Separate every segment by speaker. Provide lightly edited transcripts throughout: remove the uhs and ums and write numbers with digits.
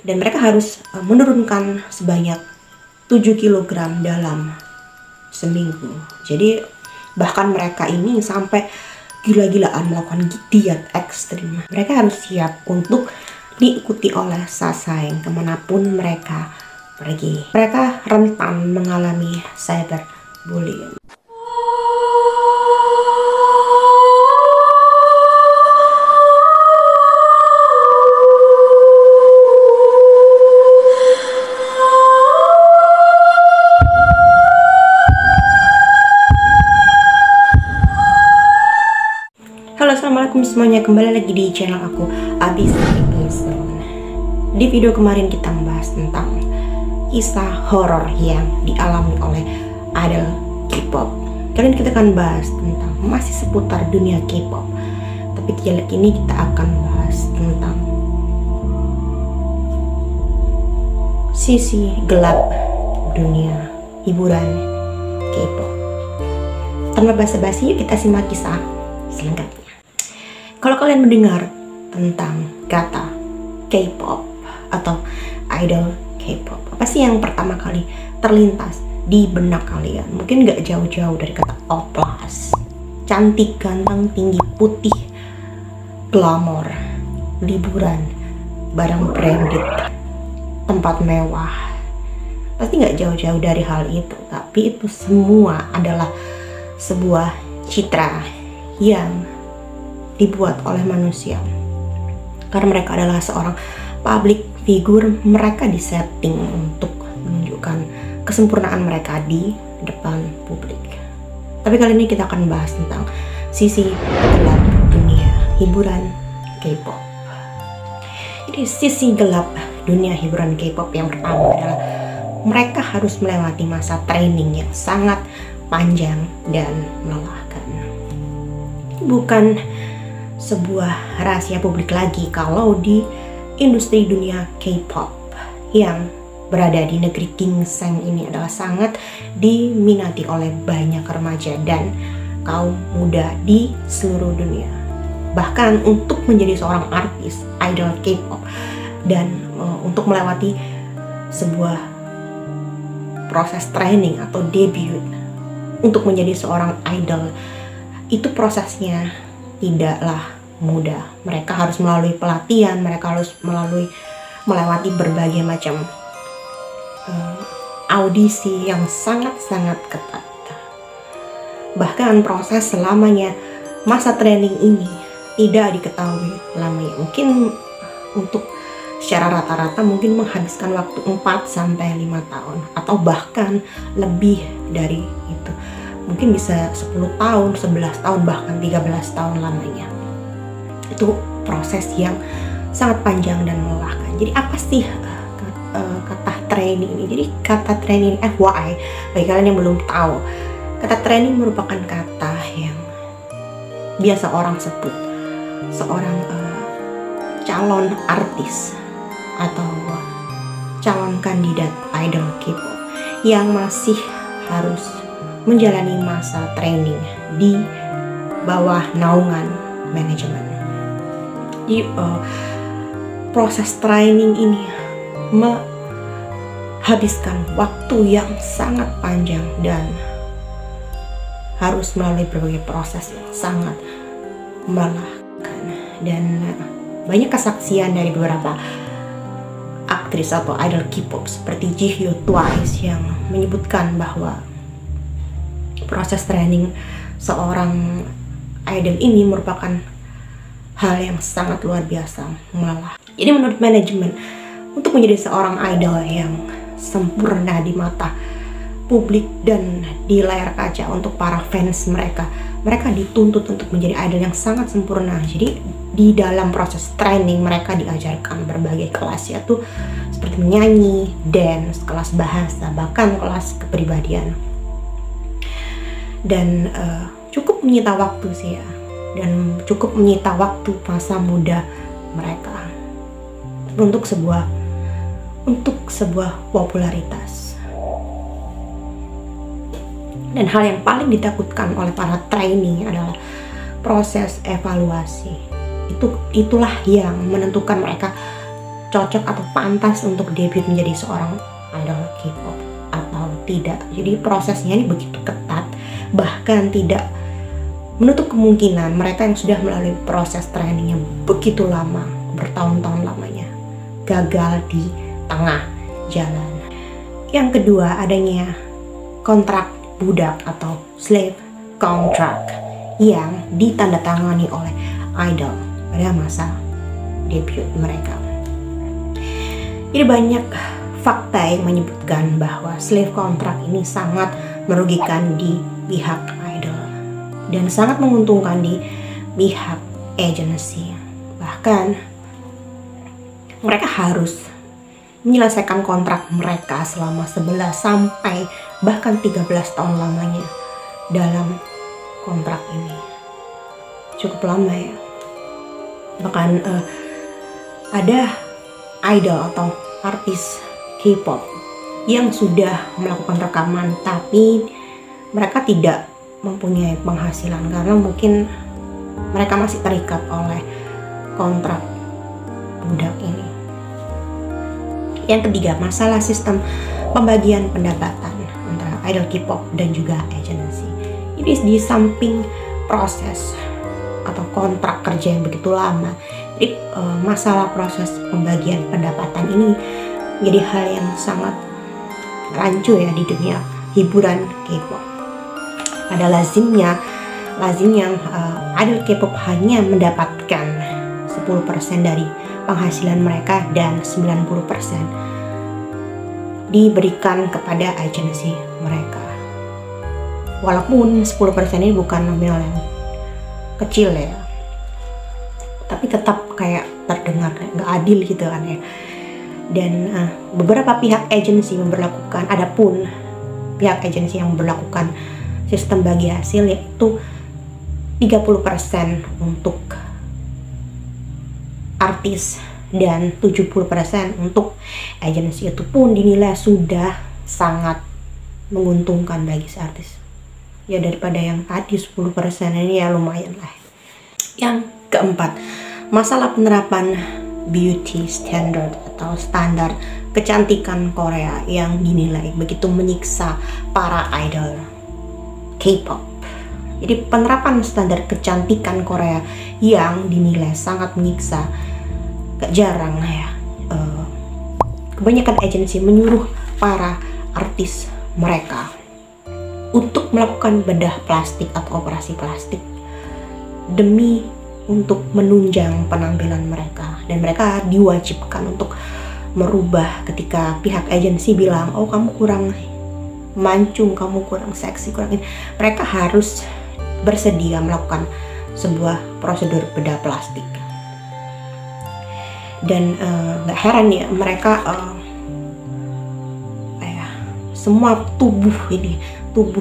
Speaker 1: dan mereka harus menurunkan sebanyak 7 kg dalam seminggu. Jadi bahkan mereka ini sampai gila-gilaan melakukan diet ekstrim. Mereka harus siap untuk diikuti oleh sasaeng kemanapun mereka pergi. Mereka rentan mengalami cyberbullying. Halo, assalamualaikum semuanya, kembali lagi di channel aku Abis. Di video kemarin kita membahas tentang kisah horor yang dialami oleh idol K-pop. Kali ini kita akan bahas tentang masih seputar dunia K-pop, tapi kali ini kita akan bahas tentang sisi gelap dunia hiburan K-pop. Tanpa basa-basi, yuk kita simak kisah selengkapnya. Kalau kalian mendengar tentang kata K-pop atau idol K-pop, apa sih yang pertama kali terlintas di benak kalian? Mungkin gak jauh-jauh dari kata oplas, cantik, ganteng, tinggi, putih, glamor, liburan, barang branded, tempat mewah. Pasti gak jauh-jauh dari hal itu, tapi itu semua adalah sebuah citra yang dibuat oleh manusia karena mereka adalah seorang public figure. Mereka disetting untuk menunjukkan kesempurnaan mereka di depan publik. Tapi kali ini kita akan bahas tentang sisi gelap dunia hiburan K-pop. Jadi sisi gelap dunia hiburan K-pop yang pertama adalah mereka harus melewati masa training yang sangat panjang dan melelahkan. Bukan sebuah rahasia publik lagi kalau di industri dunia K-pop yang berada di negeri ginseng ini adalah sangat diminati oleh banyak remaja dan kaum muda di seluruh dunia. Bahkan untuk menjadi seorang artis idol K-pop dan untuk melewati sebuah proses training atau debut untuk menjadi seorang idol, itu prosesnya tidaklah mudah. Mereka harus melalui pelatihan, mereka harus melewati berbagai macam audisi yang sangat-sangat ketat. Bahkan proses selamanya masa training ini tidak diketahui lamanya. Mungkin untuk secara rata-rata mungkin menghabiskan waktu 4-5 tahun atau bahkan lebih dari itu. Mungkin bisa 10 tahun, 11 tahun, bahkan 13 tahun lamanya. Itu proses yang sangat panjang dan melelahkan. Jadi apa sih kata training ini? Jadi kata training, FYI, bagi kalian yang belum tahu, kata training merupakan kata yang biasa orang sebut seorang calon artis atau calon kandidat idol K-pop yang masih harus menjalani masa training di bawah naungan manajemen. Jadi proses training ini menghabiskan waktu yang sangat panjang dan harus melalui berbagai proses yang sangat melelahkan. Dan banyak kesaksian dari beberapa aktris atau idol K-pop seperti Jihyo, Twice yang menyebutkan bahwa proses training seorang idol ini merupakan hal yang sangat luar biasa, melelahkan. Jadi menurut manajemen, untuk menjadi seorang idol yang sempurna di mata publik dan di layar kaca untuk para fans mereka dituntut untuk menjadi idol yang sangat sempurna. Jadi di dalam proses training mereka diajarkan berbagai kelas, yaitu seperti menyanyi, dance, kelas bahasa, bahkan kelas kepribadian. Dan cukup menyita waktu sih ya, dan cukup menyita waktu masa muda mereka untuk sebuah popularitas. Dan hal yang paling ditakutkan oleh para trainee adalah proses evaluasi. Itulah yang menentukan mereka cocok atau pantas untuk debut menjadi seorang idol K-pop atau tidak. Jadi prosesnya ini begitu ketat, bahkan tidak menutup kemungkinan mereka yang sudah melalui proses trainingnya begitu lama, bertahun-tahun lamanya, gagal di tengah jalan. Yang kedua, adanya kontrak budak atau slave contract yang ditandatangani oleh idol pada masa debut mereka. Jadi banyak fakta yang menyebutkan bahwa slave contract ini sangat merugikan di pihak idol dan sangat menguntungkan di pihak agency. Bahkan mereka harus menyelesaikan kontrak mereka selama 11 sampai bahkan 13 tahun lamanya dalam kontrak ini. Cukup lama ya. Bahkan ada idol atau artis K-pop yang sudah melakukan rekaman tapi mereka tidak mempunyai penghasilan karena mungkin mereka masih terikat oleh kontrak budak ini. Yang ketiga, masalah sistem pembagian pendapatan antara idol K-pop dan juga agency. Jadi di samping proses atau kontrak kerja yang begitu lama, jadi masalah proses pembagian pendapatan ini menjadi hal yang sangat rancu ya di dunia hiburan K-pop. Pada lazimnya idol K-pop hanya mendapatkan 10% dari penghasilan mereka dan 90% diberikan kepada agensi mereka. Walaupun 10% ini bukan nominal yang kecil ya, tapi tetap kayak terdengar kayak nggak adil gitu kan ya. Dan beberapa pihak agensi memberlakukan, adapun pihak agensi yang memberlakukan sistem bagi hasil yaitu 30% untuk artis dan 70% untuk agensi. Itu pun dinilai sudah sangat menguntungkan bagi si artis. Ya daripada yang tadi 10% ini ya lumayan lah. Yang keempat, masalah penerapan beauty standard atau standar kecantikan Korea yang dinilai begitu menyiksa para idol K-pop. Jadi penerapan standar kecantikan Korea yang dinilai sangat menyiksa, gak jarang ya, kebanyakan agensi menyuruh para artis mereka untuk melakukan bedah plastik atau operasi plastik demi untuk menunjang penampilan mereka, dan mereka diwajibkan untuk merubah ketika pihak agensi bilang, oh kamu kurang mancung, kamu kurang seksi, kurang ini. Mereka harus bersedia melakukan sebuah prosedur bedah plastik. Dan gak heran ya mereka semua tubuh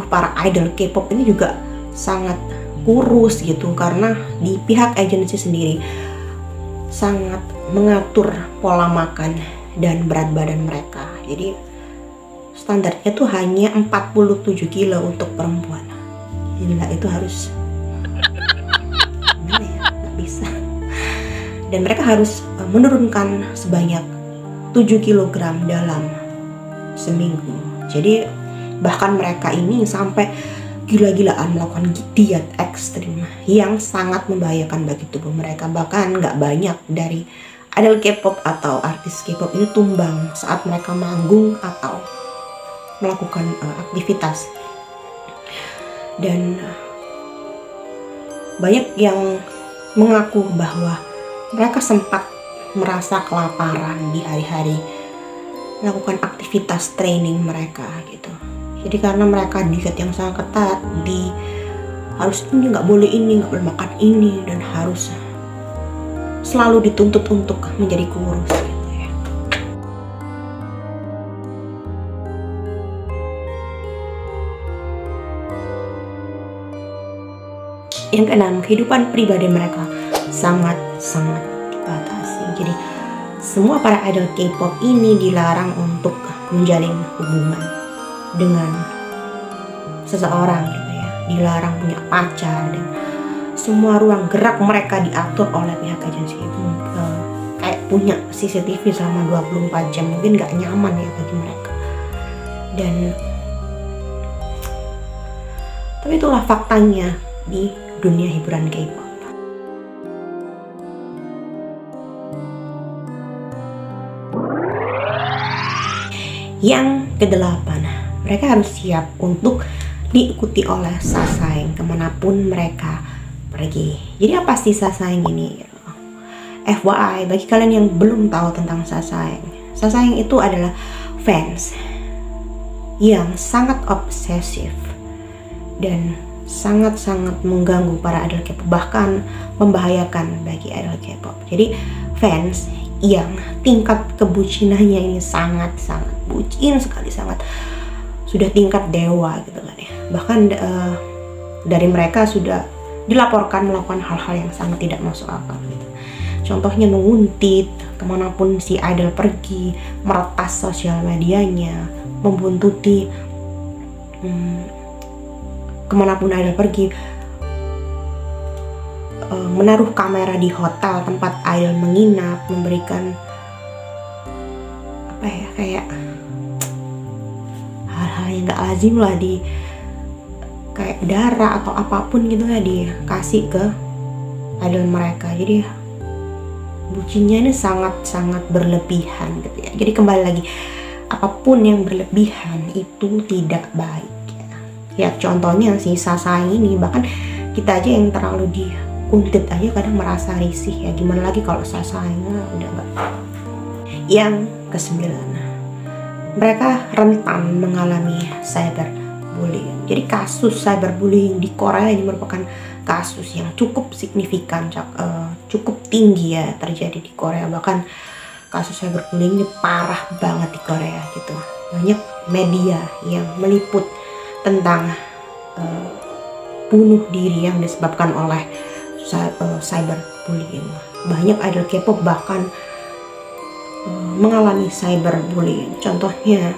Speaker 1: para idol K-pop ini juga sangat kurus gitu, karena di pihak agensi sendiri sangat mengatur pola makan dan berat badan mereka. Jadi standarnya tuh hanya 47 kilo untuk perempuan. Gila, itu harus gimana ya, gak bisa. Dan mereka harus menurunkan sebanyak 7 kg dalam seminggu. Jadi bahkan mereka ini sampai gila-gilaan melakukan diet ekstrim yang sangat membahayakan bagi tubuh mereka. Bahkan nggak banyak dari idol K-pop atau artis K-pop ini tumbang saat mereka manggung atau melakukan aktivitas. Dan banyak yang mengaku bahwa mereka sempat merasa kelaparan di hari-hari melakukan aktivitas training mereka gitu. Jadi karena mereka diet yang sangat ketat, harus ini, nggak boleh ini, nggak boleh makan ini, dan harus selalu dituntut untuk menjadi kurus gitu ya. Yang keenam, kehidupan pribadi mereka sangat-sangat dibatasi. Jadi semua para idol K-pop ini dilarang untuk menjalin hubungan dengan seseorang gitu ya, dilarang punya pacar, dan semua ruang gerak mereka diatur oleh pihak agensi itu. Kayak punya CCTV selama 24 jam mungkin nggak nyaman ya bagi mereka. Dan tapi itulah faktanya di dunia hiburan K-pop. Yang kedelapan, mereka harus siap untuk diikuti oleh sasaeng kemanapun mereka pergi. Jadi apa sih sasaeng ini? FYI, bagi kalian yang belum tahu tentang sasaeng, sasaeng itu adalah fans yang sangat obsesif dan sangat-sangat mengganggu para idol K-pop, bahkan membahayakan bagi idol K-pop. Jadi fans yang tingkat kebucinannya ini sangat-sangat bucin sekali, sangat sudah tingkat dewa gitu kan ya. Bahkan dari mereka sudah dilaporkan melakukan hal-hal yang sangat tidak masuk akal gitu. Contohnya menguntit kemanapun si idol pergi, meretas sosial medianya, membuntuti kemanapun idol pergi, menaruh kamera di hotel tempat idol menginap, memberikan apa ya, kayak hal-hal yang gak lazim lah, di kayak darah atau apapun gitu ya dikasih ke idol mereka. Jadi bucinnya ini sangat-sangat berlebihan gitu ya. Jadi kembali lagi, apapun yang berlebihan itu tidak baik ya. Ya contohnya si sasaeng ini, bahkan kita aja yang terlalu dikuntit aja kadang merasa risih ya, gimana lagi kalau sasaengnya udah enggak. Yang kesembilan, mereka rentan mengalami cyberbullying. Jadi kasus cyberbullying di Korea ini merupakan kasus yang cukup signifikan, cukup tinggi ya terjadi di Korea. Bahkan kasus cyberbullying ini parah banget di Korea gitu. Banyak media yang meliput tentang bunuh diri yang disebabkan oleh cyberbullying. Banyak idol K-pop bahkan mengalami cyberbullying. Contohnya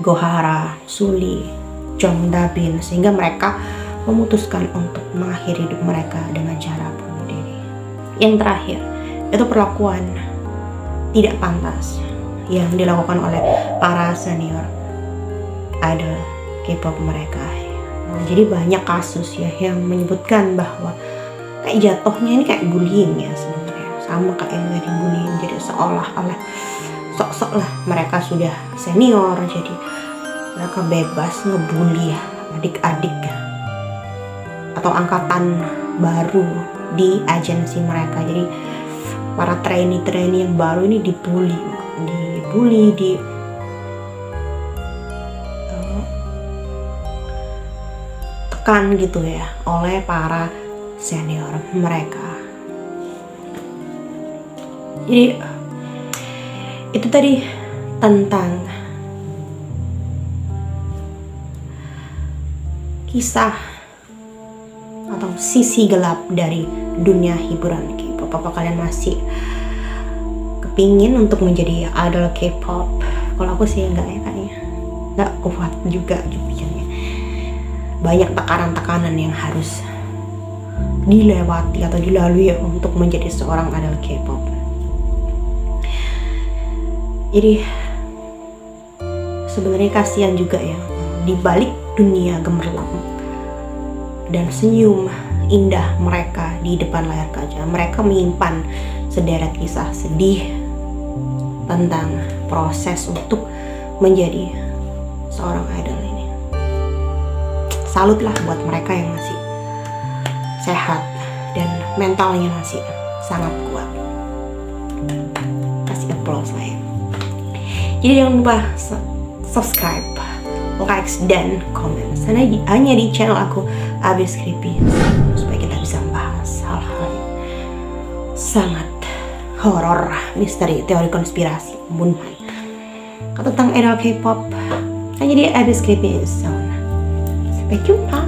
Speaker 1: Gohara, Sulli, Jongdabin, sehingga mereka memutuskan untuk mengakhiri hidup mereka dengan cara bunuh diri. Yang terakhir, itu perlakuan tidak pantas yang dilakukan oleh para senior idol K-pop mereka. Nah, jadi banyak kasus ya yang menyebutkan bahwa kayak jatuhnya ini kayak bullying ya sebenarnya, sama kayak yang dari bullying. Jadi seolah-olah sok-sok lah mereka sudah senior, jadi mereka bebas ngebully adik-adik atau angkatan baru di agensi mereka. Jadi para trainee yang baru ini dibully, tekan gitu ya oleh para senior mereka. Jadi itu tadi tentang kisah atau sisi gelap dari dunia hiburan K-pop. Apa kalian masih kepingin untuk menjadi idol K-pop? Kalau aku sih enggak ya, kayaknya enggak kuat juga jujurnya. Banyak tekanan-tekanan yang harus dilewati atau dilalui untuk menjadi seorang idol K-pop. Jadi sebenarnya kasihan juga ya, di balik dunia gemerlap dan senyum indah mereka di depan layar kaca, mereka menyimpan sederet kisah sedih tentang proses untuk menjadi seorang idol ini. Salutlah buat mereka yang masih sehat dan mentalnya masih sangat kuat. Kasih applause lah ya. Jadi jangan lupa subscribe, likes, dan komen. Hanya di channel aku, Abis Creepy, supaya kita bisa membahas hal-hal sangat horor, misteri, teori konspirasi, pembunuhan, tentang idol K-pop. Hanya di Abis Creepy Zone. Sampai jumpa.